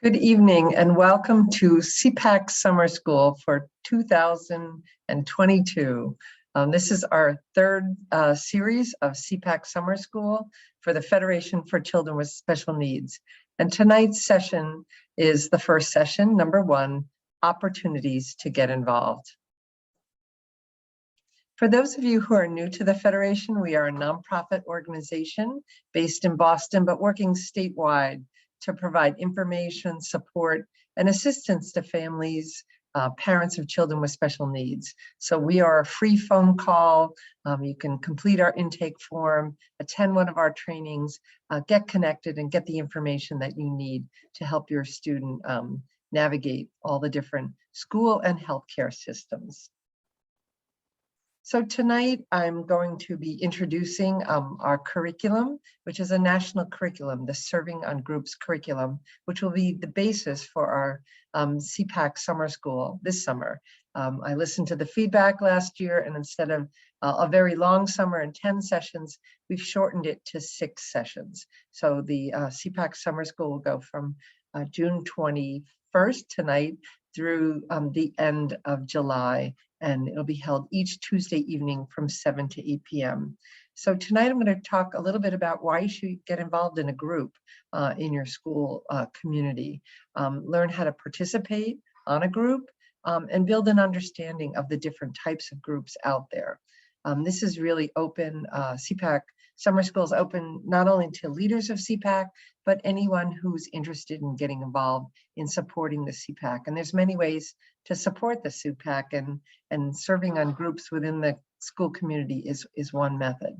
Good evening and welcome to SEPAC Summer School for 2022. This is our third series of SEPAC Summer School for the Federation for Children with Special Needs. And tonight's session is the first session, number 1, opportunities to get involved. For those of you who are new to the Federation, we are a nonprofit organization based in Boston, but working statewide to provide information, support, and assistance to families, parents of children with special needs. So we are a free phone call. You can complete our intake form, attend one of our trainings, get connected, and get the information that you need to help your student navigate all the different school and healthcare systems. So tonight I'm going to be introducing our curriculum, which is a national curriculum, the Serving on Groups curriculum, which will be the basis for our SEPAC Summer School this summer. I listened to the feedback last year, and instead of a very long summer and 10 sessions, we've shortened it to 6 sessions. So the SEPAC Summer School will go from June 21st tonight through the end of July, and it'll be held each Tuesday evening from 7 to 8 p.m. So tonight I'm going to talk a little bit about why you should get involved in a group in your school community, learn how to participate on a group, and build an understanding of the different types of groups out there. This is really open. SEPAC Summer School is open not only to leaders of SEPAC, but anyone who's interested in getting involved in supporting the SEPAC. And there's many ways to support the SEPAC, and serving on groups within the school community is one method.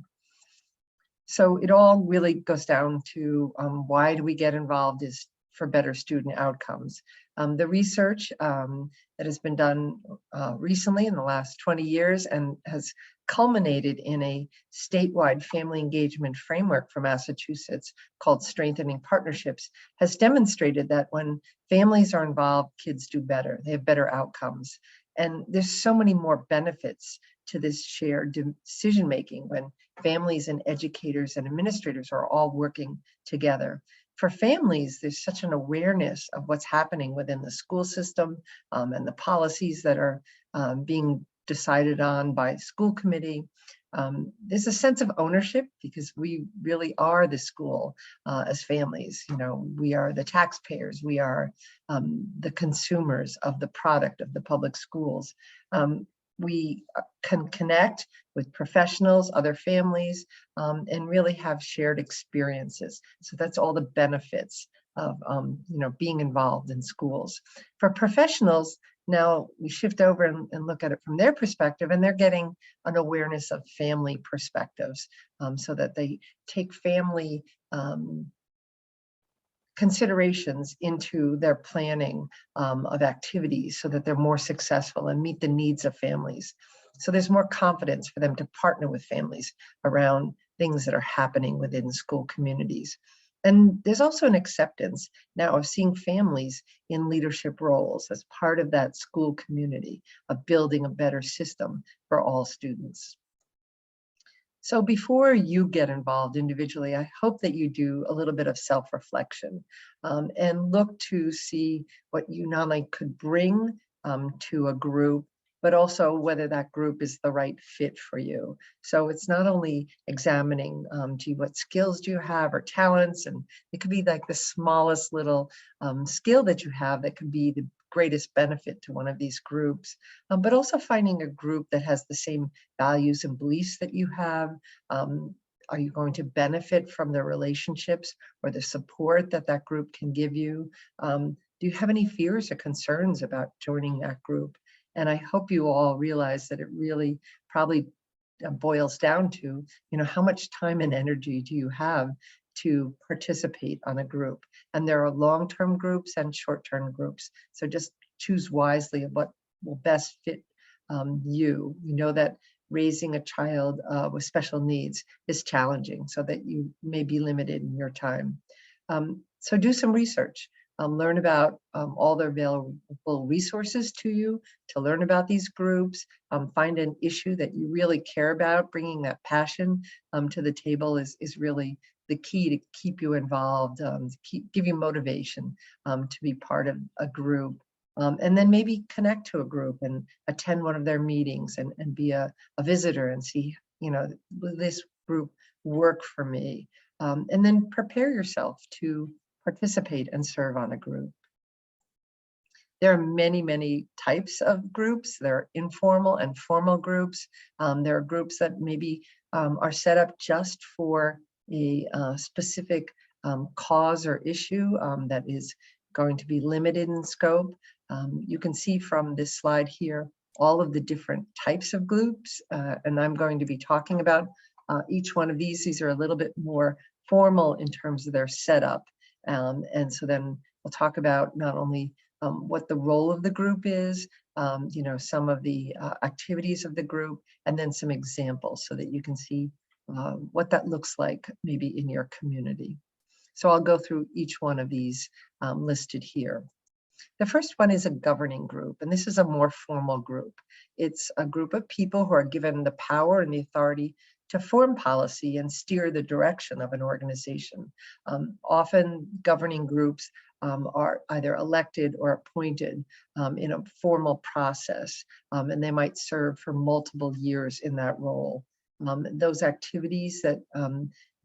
So it all really goes down to why do we get involved is for better student outcomes. The research that has been done recently in the last 20 years and has culminated in a statewide family engagement framework for Massachusetts called Strengthening Partnerships has demonstrated that when families are involved, kids do better. They have better outcomes. And there's so many more benefits to this shared decision-making when families and educators and administrators are all working together. For families, there's such an awareness of what's happening within the school system and the policies that are being decided on by school committee. There's a sense of ownership because we really are the school as families. You know, we are the taxpayers. We are the consumers of the product of the public schools. We can connect with professionals, other families, and really have shared experiences. So that's all the benefits of being involved in schools. For professionals, now we shift over and look at it from their perspective, and they're getting an awareness of family perspectives so that they take family considerations into their planning of activities so that they're more successful and meet the needs of families. So there's more confidence for them to partner with families around things that are happening within school communities. And there's also an acceptance now of seeing families in leadership roles as part of that school community, of building a better system for all students. So before you get involved individually, I hope that you do a little bit of self-reflection and look to see what you not only could bring to a group, but also whether that group is the right fit for you. So it's not only examining, gee, what skills do you have or talents, and it could be like the smallest little skill that you have that could be the greatest benefit to one of these groups, but also finding a group that has the same values and beliefs that you have. Are you going to benefit from the relationships or the support that that group can give you? Do you have any fears or concerns about joining that group? And I hope you all realize that it really probably boils down to, how much time and energy do you have to participate on a group? And there are long-term groups and short-term groups. So just choose wisely of what will best fit you. You know that raising a child with special needs is challenging, so that you may be limited in your time. So do some research. Learn about all the available resources to you to learn about these groups. Find an issue that you really care about. Bringing that passion to the table is really the key to keep you involved, give you motivation to be part of a group. And then maybe connect to a group and attend one of their meetings and be a visitor and see, will this group work for me? And then prepare yourself to participate and serve on a group. There are many, many types of groups. There are informal and formal groups. There are groups that maybe are set up just for a specific cause or issue that is going to be limited in scope. You can see from this slide here all of the different types of groups, and I'm going to be talking about each one of these. These are a little bit more formal in terms of their setup, and so then we'll talk about not only what the role of the group is, some of the activities of the group, and then some examples so that you can see what that looks like maybe in your community. So I'll go through each one of these listed here. The first one is a governing group, and this is a more formal group. It's a group of people who are given the power and the authority to form policy and steer the direction of an organization. Often governing groups are either elected or appointed in a formal process, and they might serve for multiple years in that role. Those activities that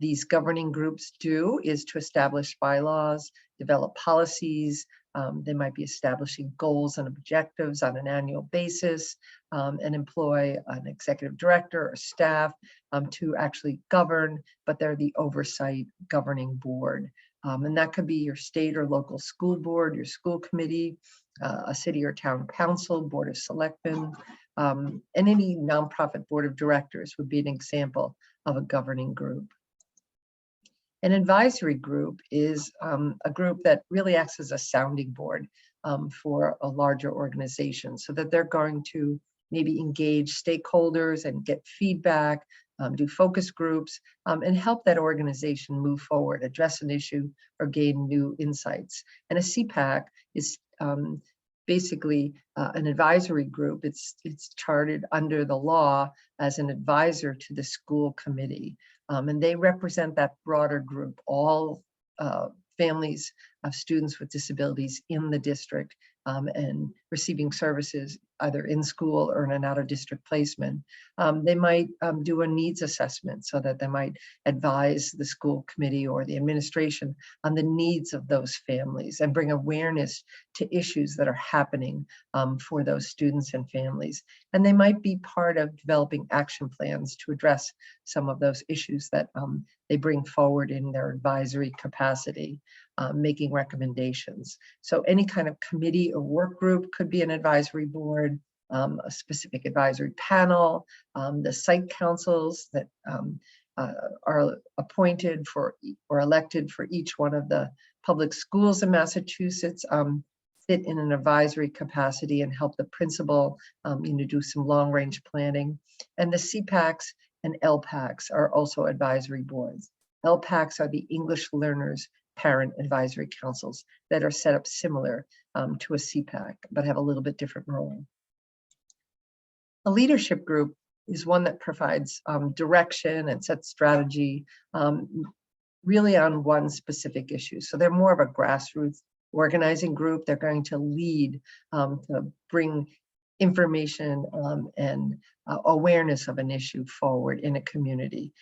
these governing groups do is to establish bylaws, develop policies. They might be establishing goals and objectives on an annual basis, and employ an executive director or staff to actually govern, but they're the oversight governing board. And that could be your state or local school board, your school committee, a city or town council, board of selectmen, and any nonprofit board of directors would be an example of a governing group. An advisory group is a group that really acts as a sounding board for a larger organization, so that they're going to maybe engage stakeholders and get feedback, do focus groups, and help that organization move forward, address an issue, or gain new insights. And a SEPAC is basically an advisory group. It's chartered under the law as an advisor to the school committee. And they represent that broader group, all families of students with disabilities in the district and receiving services either in school or in an out-of-district placement. They might do a needs assessment so that they might advise the school committee or the administration on the needs of those families and bring awareness to issues that are happening for those students and families. And they might be part of developing action plans to address some of those issues that they bring forward in their advisory capacity, making recommendations. So any kind of committee or work group could be an advisory board, a specific advisory panel, the site councils that are appointed for or elected for each one of the public schools in Massachusetts sit in an advisory capacity and help the principal do some long-range planning. And the SEPACs and LPACs are also advisory boards. LPACs are the English Learners Parent Advisory Councils that are set up similar to a SEPAC, but have a little bit different role. A leadership group is one that provides direction and sets strategy really on one specific issue. So they're more of a grassroots organizing group. They're going to lead to bring information and awareness of an issue forward in a community.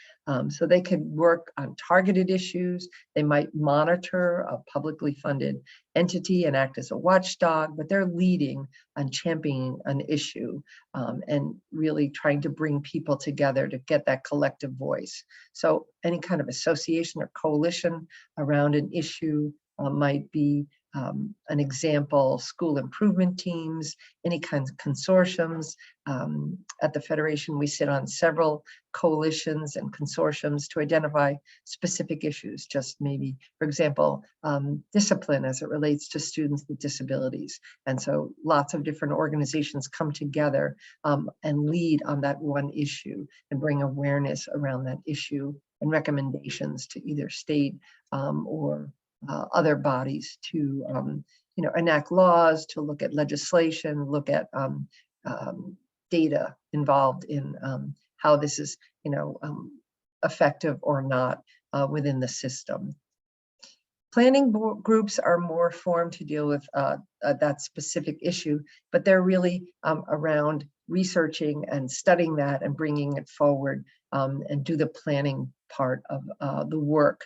So they could work on targeted issues. They might monitor a publicly funded entity and act as a watchdog, but they're leading and championing an issue and really trying to bring people together to get that collective voice. So any kind of association or coalition around an issue might be an example, school improvement teams, any kinds of consortiums. At the Federation, we sit on several coalitions and consortiums to identify specific issues, just maybe, for example, discipline as it relates to students with disabilities. And so lots of different organizations come together and lead on that one issue and bring awareness around that issue and recommendations to either state or other bodies to enact laws, to look at legislation, look at data involved in how this is effective or not within the system. Planning groups are more formed to deal with that specific issue, but they're really around researching and studying that and bringing it forward and do the planning part of the work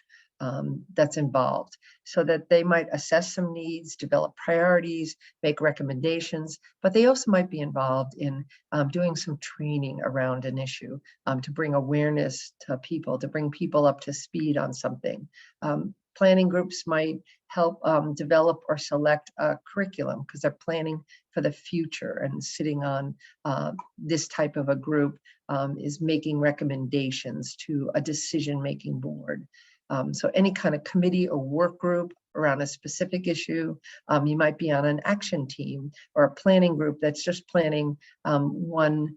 that's involved, so that they might assess some needs, develop priorities, make recommendations, but they also might be involved in doing some training around an issue to bring awareness to people, to bring people up to speed on something. Planning groups might help develop or select a curriculum because they're planning for the future, and sitting on this type of a group is making recommendations to a decision-making board. So any kind of committee or work group around a specific issue, you might be on an action team or a planning group that's just planning one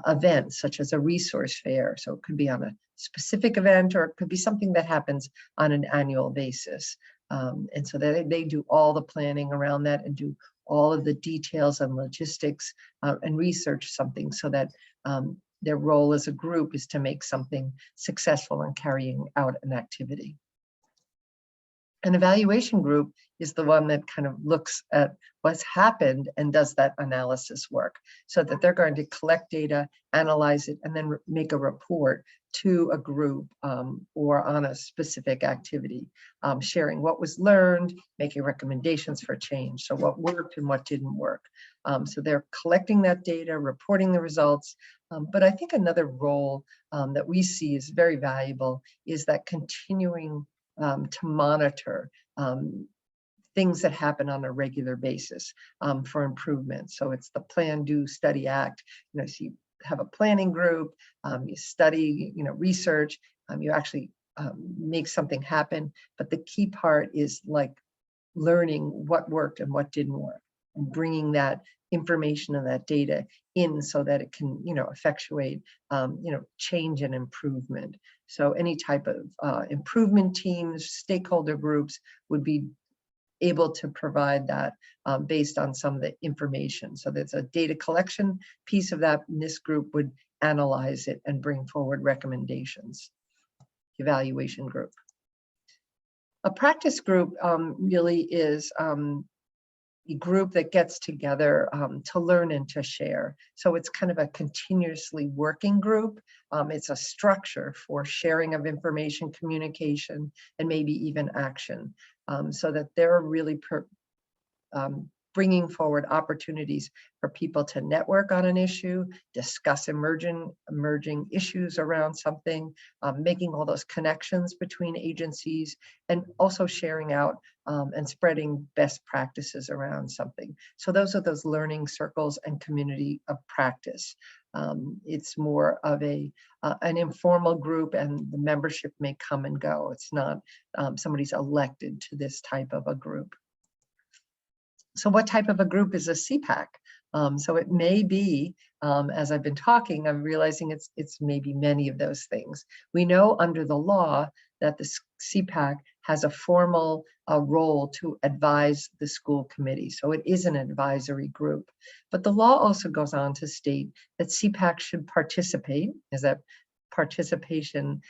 event, such as a resource fair. So it could be on a specific event, or it could be something that happens on an annual basis. And so they do all the planning around that and do all of the details and logistics and research something, so that their role as a group is to make something successful in carrying out an activity. An evaluation group is the one that kind of looks at what's happened and does that analysis work, so that they're going to collect data, analyze it, and then make a report to a group or on a specific activity, sharing what was learned, making recommendations for change. So what worked and what didn't work. So they're collecting that data, reporting the results. But I think another role that we see is very valuable is that continuing to monitor things that happen on a regular basis for improvement. So it's the Plan, Do, Study, Act. So you have a planning group, you study, research, you actually make something happen. But the key part is like learning what worked and what didn't work, and bringing that information and that data in so that it can, effectuate, change and improvement. So any type of improvement teams, stakeholder groups would be able to provide that based on some of the information. So there's a data collection piece of that, and this group would analyze it and bring forward recommendations. Evaluation group. A practice group really is a group that gets together to learn and to share. So it's kind of a continuously working group. It's a structure for sharing of information, communication, and maybe even action, so that they're really bringing forward opportunities for people to network on an issue, discuss emerging issues around something, making all those connections between agencies, and also sharing out and spreading best practices around something. So those are those learning circles and community of practice. It's more of an informal group, and the membership may come and go. It's not somebody's elected to this type of a group. So what type of a group is a SEPAC? So it may be, as I've been talking, I'm realizing it's maybe many of those things. We know under the law that the SEPAC has a formal role to advise the school committee. So it is an advisory group. But the law also goes on to state that SEPAC should participate, is that participation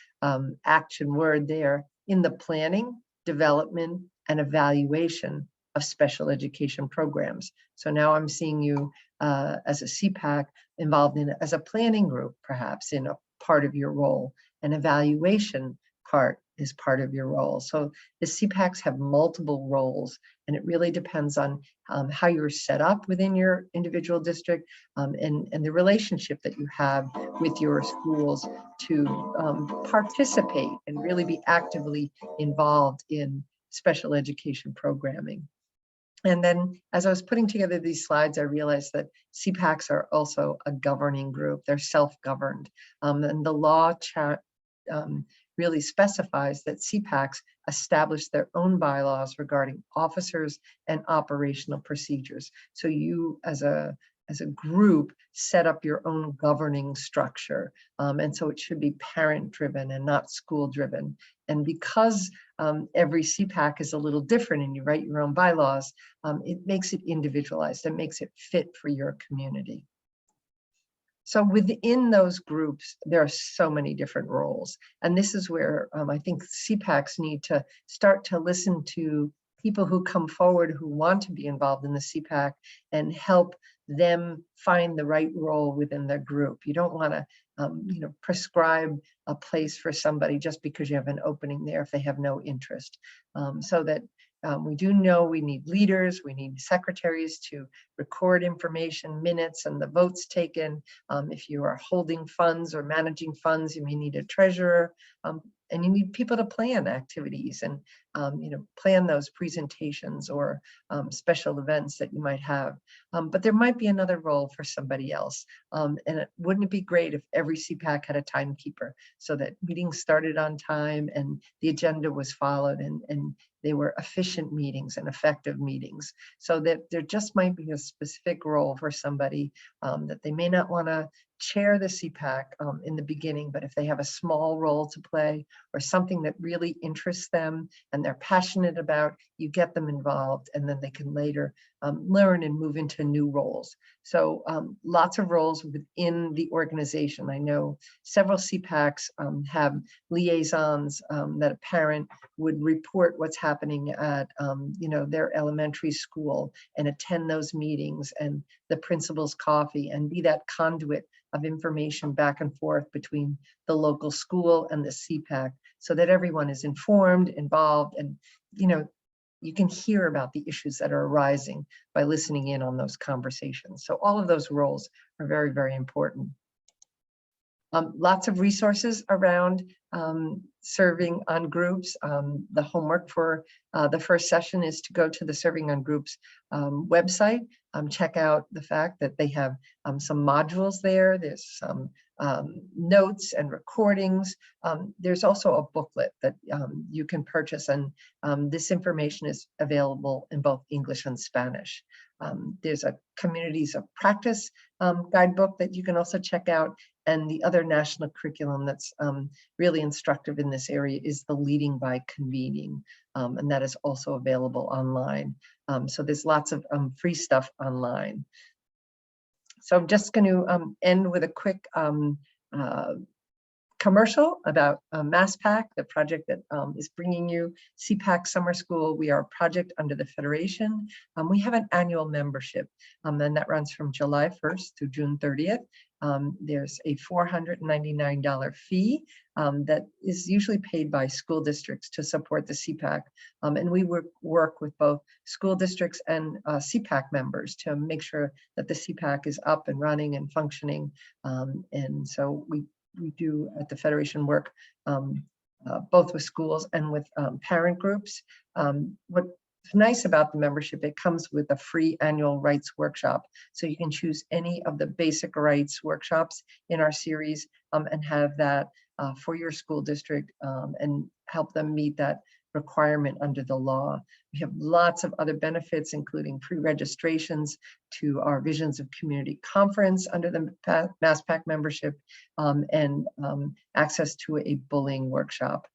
action word there, in the planning, development, and evaluation of special education programs. So now I'm seeing you as a SEPAC involved in as a planning group, perhaps in a part of your role. An evaluation part is part of your role. So the SEPACs have multiple roles, and it really depends on how you're set up within your individual district and the relationship that you have with your schools to participate and really be actively involved in special education programming. And then as I was putting together these slides, I realized that SEPACs are also a governing group. They're self-governed. And the law really specifies that SEPACs establish their own bylaws regarding officers and operational procedures. So you as a group set up your own governing structure. And so it should be parent-driven and not school-driven. And because every SEPAC is a little different and you write your own bylaws, it makes it individualized. It makes it fit for your community. So within those groups, there are so many different roles. And this is where I think SEPACs need to start to listen to people who come forward who want to be involved in the SEPAC and help them find the right role within their group. You don't want to prescribe a place for somebody just because you have an opening there if they have no interest. So that we do know we need leaders, we need secretaries to record information, minutes, and the votes taken. If you are holding funds or managing funds, you may need a treasurer, and you need people to plan activities and plan those presentations or special events that you might have. But there might be another role for somebody else. And wouldn't it be great if every CPAC had a timekeeper so that meetings started on time and the agenda was followed and they were efficient meetings and effective meetings, so that there just might be a specific role for somebody that they may not want to chair the CPAC in the beginning, but if they have a small role to play or something that really interests them and they're passionate about, you get them involved, and then they can later learn and move into new roles. So lots of roles within the organization. I know several CPACs have liaisons that a parent would report what's happening at their elementary school and attend those meetings and the principal's coffee and be that conduit of information back and forth between the local school and the CPAC so that everyone is informed, involved, and you can hear about the issues that are arising by listening in on those conversations. So all of those roles are very, very important. Lots of resources around serving on groups. The homework for the first session is to go to the Serving on Groups website, check out the fact that they have some modules there. There's some notes and recordings. There's also a booklet that you can purchase, and this information is available in both English and Spanish. There's a Communities of Practice guidebook that you can also check out, and the other national curriculum that's really instructive in this area is the Leading by Convening, and that is also available online. So there's lots of free stuff online. So I'm just going to end with a quick commercial about MassPAC, the project that is bringing you SEPAC Summer School. We are a project under the Federation. We have an annual membership, and that runs from July 1st through June 30th. There's a $499 fee that is usually paid by school districts to support the CPAC. And we work with both school districts and CPAC members to make sure that the CPAC is up and running and functioning. And so we do at the Federation work both with schools and with parent groups. What's nice about the membership, it comes with a free annual rights workshop. So you can choose any of the basic rights workshops in our series and have that for your school district and help them meet that requirement under the law. We have lots of other benefits, including pre-registrations to our Visions of Community Conference under the MassPAC membership and access to a bullying workshop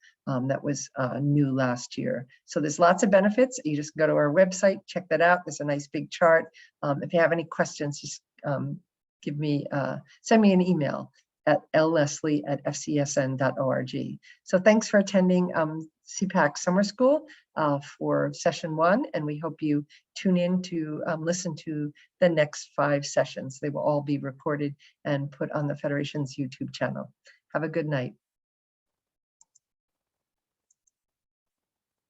that was new last year. So there's lots of benefits. You just go to our website, check that out. There's a nice big chart. If you have any questions, just send me an email at lleslie@fcsn.org. So thanks for attending SEPAC Summer School for session 1, and we hope you tune in to listen to the next 5 sessions. They will all be recorded and put on the Federation's YouTube channel. Have a good night.